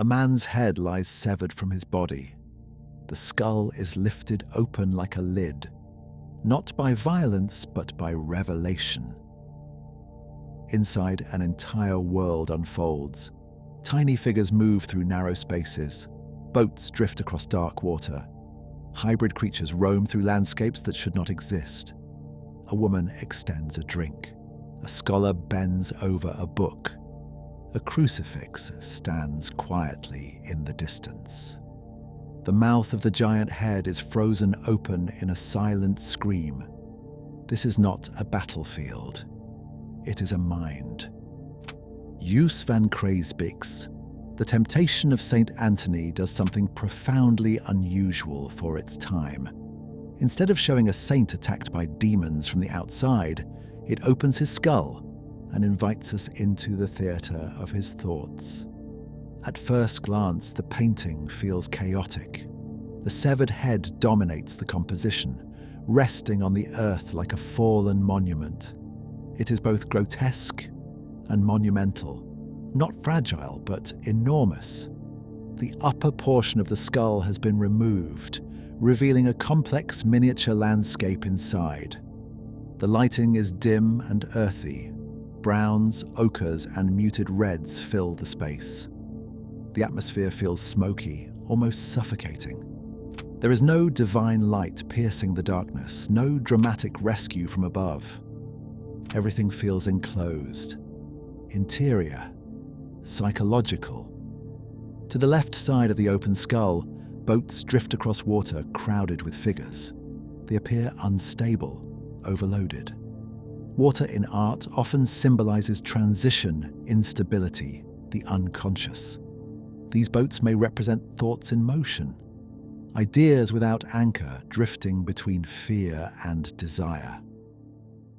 A man's head lies severed from his body. The skull is lifted open like a lid, not by violence but by revelation. Inside, an entire world unfolds. Tiny figures move through narrow spaces. Boats drift across dark water. Hybrid creatures roam through landscapes that should not exist. A woman extends a drink. A scholar bends over a book. A crucifix stands quietly in the distance. The mouth of the giant head is frozen open in a silent scream. This is not a battlefield. It is a mind. Joos van craesbeeck, The Temptation of St. Anthony, does something profoundly unusual for its time. Instead of showing a saint attacked by demons from the outside, it opens his skull and invites us into the theatre of his thoughts. At first glance, the painting feels chaotic. The severed head dominates the composition, resting on the earth like a fallen monument. It is both grotesque and monumental, not fragile, but enormous. The upper portion of the skull has been removed, revealing a complex miniature landscape inside. The lighting is dim and earthy. Browns, ochres, and muted reds fill the space. The atmosphere feels smoky, almost suffocating. There is no divine light piercing the darkness, no dramatic rescue from above. Everything feels enclosed, interior, psychological. To the left side of the open skull, boats drift across water crowded with figures. They appear unstable, overloaded. Water in art often symbolizes transition, instability, the unconscious. These boats may represent thoughts in motion, ideas without anchor drifting between fear and desire.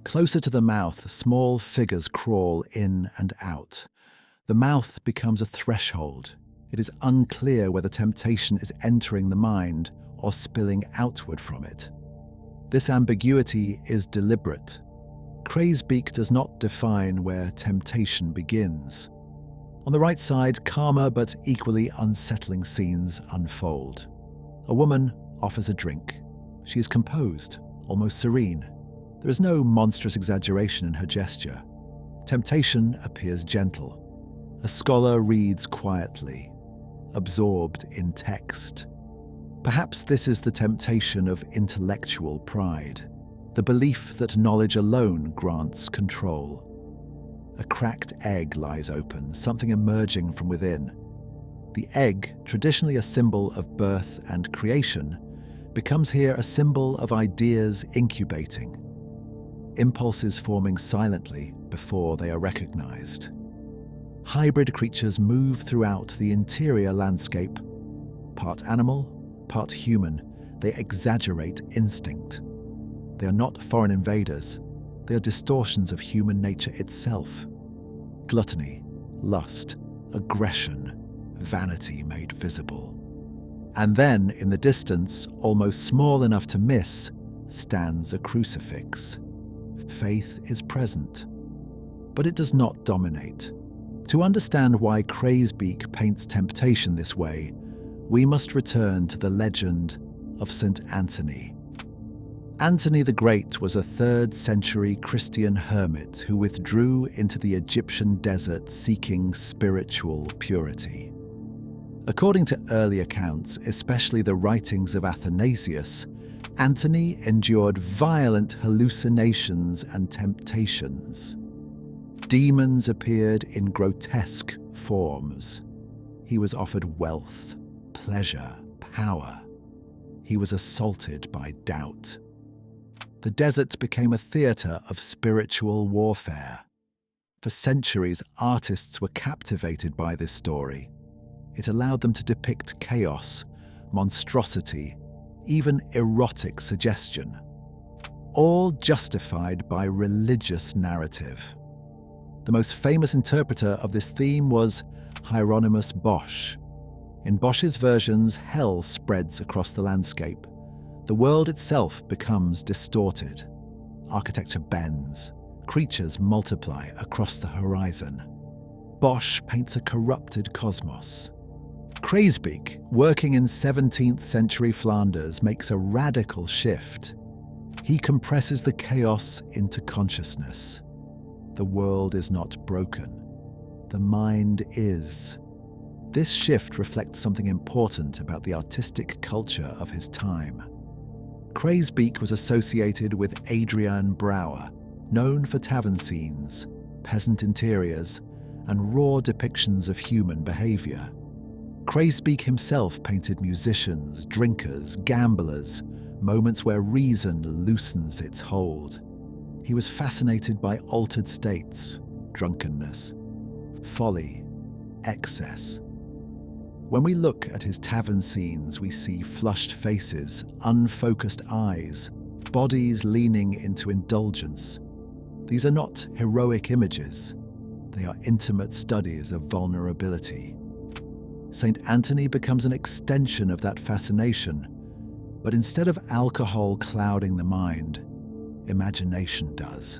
Closer to the mouth, small figures crawl in and out. The mouth becomes a threshold. It is unclear whether temptation is entering the mind or spilling outward from it. This ambiguity is deliberate. Craesbeeck does not define where temptation begins. On the right side, calmer but equally unsettling scenes unfold. A woman offers a drink. She is composed, almost serene. There is no monstrous exaggeration in her gesture. Temptation appears gentle. A scholar reads quietly, absorbed in text. Perhaps this is the temptation of intellectual pride, the belief that knowledge alone grants control. A cracked egg lies open, something emerging from within. The egg, traditionally a symbol of birth and creation, becomes here a symbol of ideas incubating, impulses forming silently before they are recognized. Hybrid creatures move throughout the interior landscape. Part animal, part human, they exaggerate instinct. They are not foreign invaders. They are distortions of human nature itself. Gluttony, lust, aggression, vanity made visible. And then, in the distance, almost small enough to miss, stands a crucifix. Faith is present, but it does not dominate. To understand why Craesbeeck paints temptation this way, we must return to the legend of St. Anthony. Anthony the Great was a 3rd century Christian hermit who withdrew into the Egyptian desert seeking spiritual purity. According to early accounts, especially the writings of Athanasius, Anthony endured violent hallucinations and temptations. Demons appeared in grotesque forms. He was offered wealth, pleasure, power. He was assaulted by doubt. The desert became a theatre of spiritual warfare. For centuries, artists were captivated by this story. It allowed them to depict chaos, monstrosity, even erotic suggestion, all justified by religious narrative. The most famous interpreter of this theme was Hieronymus Bosch. In Bosch's versions, hell spreads across the landscape. The world itself becomes distorted. Architecture bends. Creatures multiply across the horizon. Bosch paints a corrupted cosmos. Craesbeeck, working in 17th century Flanders, makes a radical shift. He compresses the chaos into consciousness. The world is not broken. The mind is. This shift reflects something important about the artistic culture of his time. Craesbeeck was associated with Adrian Brouwer, known for tavern scenes, peasant interiors, and raw depictions of human behavior. Craesbeeck himself painted musicians, drinkers, gamblers, moments where reason loosens its hold. He was fascinated by altered states, drunkenness, folly, excess. When we look at his tavern scenes, we see flushed faces, unfocused eyes, bodies leaning into indulgence. These are not heroic images. They are intimate studies of vulnerability. Saint Anthony becomes an extension of that fascination, but instead of alcohol clouding the mind, imagination does.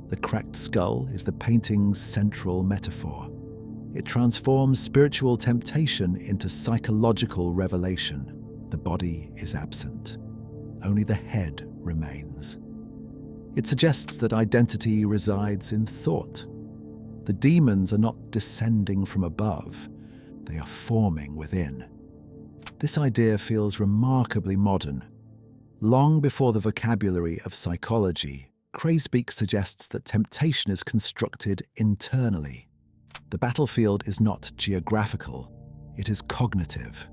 The cracked skull is the painting's central metaphor. It transforms spiritual temptation into psychological revelation. The body is absent. Only the head remains. It suggests that identity resides in thought. The demons are not descending from above. They are forming within. This idea feels remarkably modern. Long before the vocabulary of psychology, Craesbeeck suggests that temptation is constructed internally. The battlefield is not geographical, it is cognitive.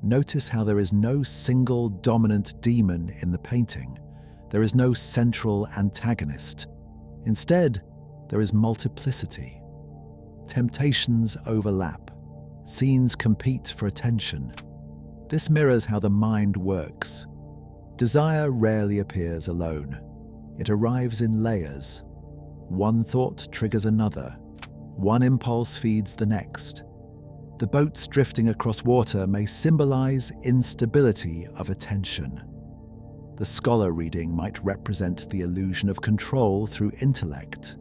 Notice how there is no single dominant demon in the painting. There is no central antagonist. Instead, there is multiplicity. Temptations overlap. Scenes compete for attention. This mirrors how the mind works. Desire rarely appears alone. It arrives in layers. One thought triggers another. One impulse feeds the next. The boats drifting across water may symbolize instability of attention. The scholar reading might represent the illusion of control through intellect.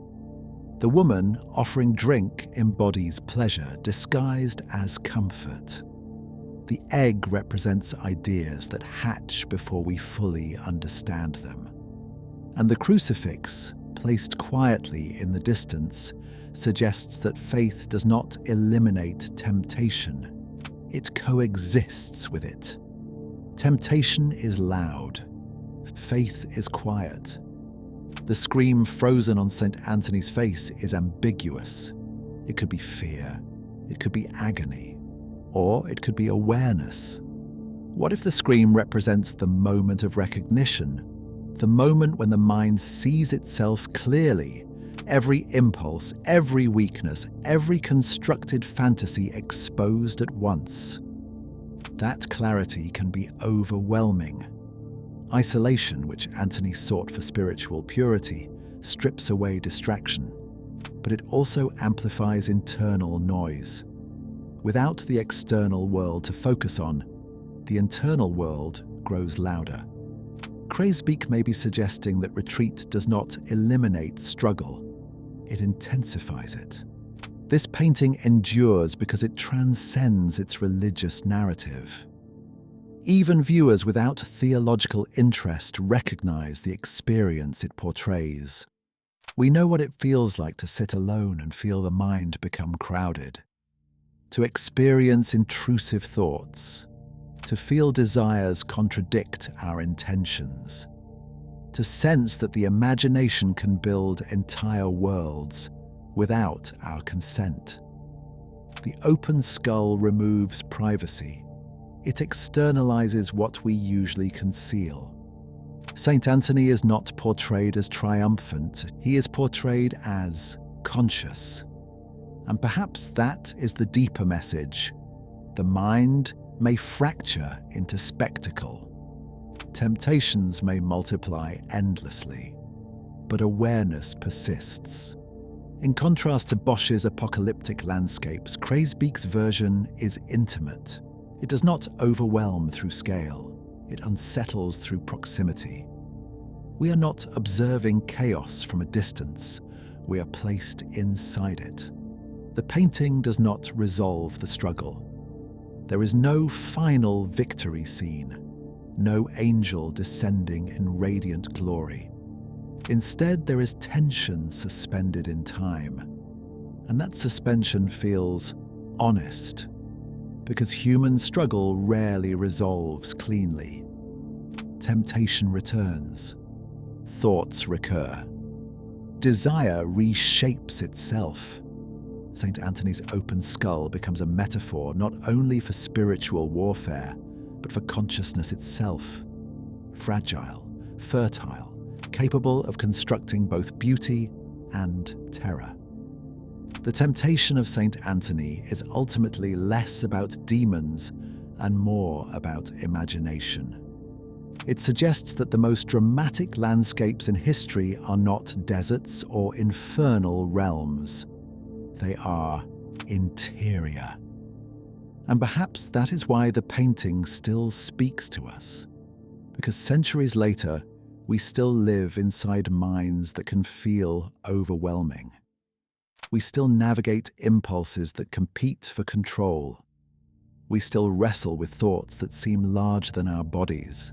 The woman offering drink embodies pleasure disguised as comfort. The egg represents ideas that hatch before we fully understand them. And the crucifix, placed quietly in the distance, suggests that faith does not eliminate temptation. It coexists with it. Temptation is loud. Faith is quiet. The scream frozen on St. Anthony's face is ambiguous. It could be fear, it could be agony, or it could be awareness. What if the scream represents the moment of recognition, the moment when the mind sees itself clearly, every impulse, every weakness, every constructed fantasy exposed at once? That clarity can be overwhelming. Isolation, which Anthony sought for spiritual purity, strips away distraction, but it also amplifies internal noise. Without the external world to focus on, the internal world grows louder. Craesbeeck may be suggesting that retreat does not eliminate struggle, it intensifies it. This painting endures because it transcends its religious narrative. Even viewers without theological interest recognize the experience it portrays. We know what it feels like to sit alone and feel the mind become crowded, to experience intrusive thoughts, to feel desires contradict our intentions, to sense that the imagination can build entire worlds without our consent. The open skull removes privacy. It externalizes what we usually conceal. Saint Anthony is not portrayed as triumphant, he is portrayed as conscious. And perhaps that is the deeper message. The mind may fracture into spectacle. Temptations may multiply endlessly, but awareness persists. In contrast to Bosch's apocalyptic landscapes, Craesbeeck's version is intimate. It does not overwhelm through scale. It unsettles through proximity. We are not observing chaos from a distance. We are placed inside it. The painting does not resolve the struggle. There is no final victory scene, no angel descending in radiant glory. Instead, there is tension suspended in time, and that suspension feels honest, because human struggle rarely resolves cleanly. Temptation returns, thoughts recur, desire reshapes itself. St. Anthony's open skull becomes a metaphor not only for spiritual warfare, but for consciousness itself. Fragile, fertile, capable of constructing both beauty and terror. The temptation of St. Anthony is ultimately less about demons and more about imagination. It suggests that the most dramatic landscapes in history are not deserts or infernal realms. They are interior. And perhaps that is why the painting still speaks to us, because centuries later, we still live inside minds that can feel overwhelming. We still navigate impulses that compete for control. We still wrestle with thoughts that seem larger than our bodies.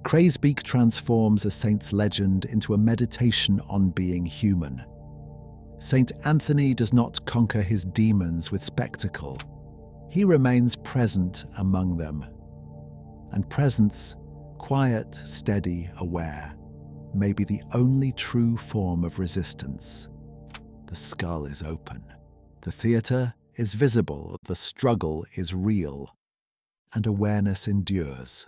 Craesbeeck transforms a saint's legend into a meditation on being human. Saint Anthony does not conquer his demons with spectacle. He remains present among them. And presence, quiet, steady, aware, may be the only true form of resistance. The skull is open. The theatre is visible. The struggle is real. And awareness endures.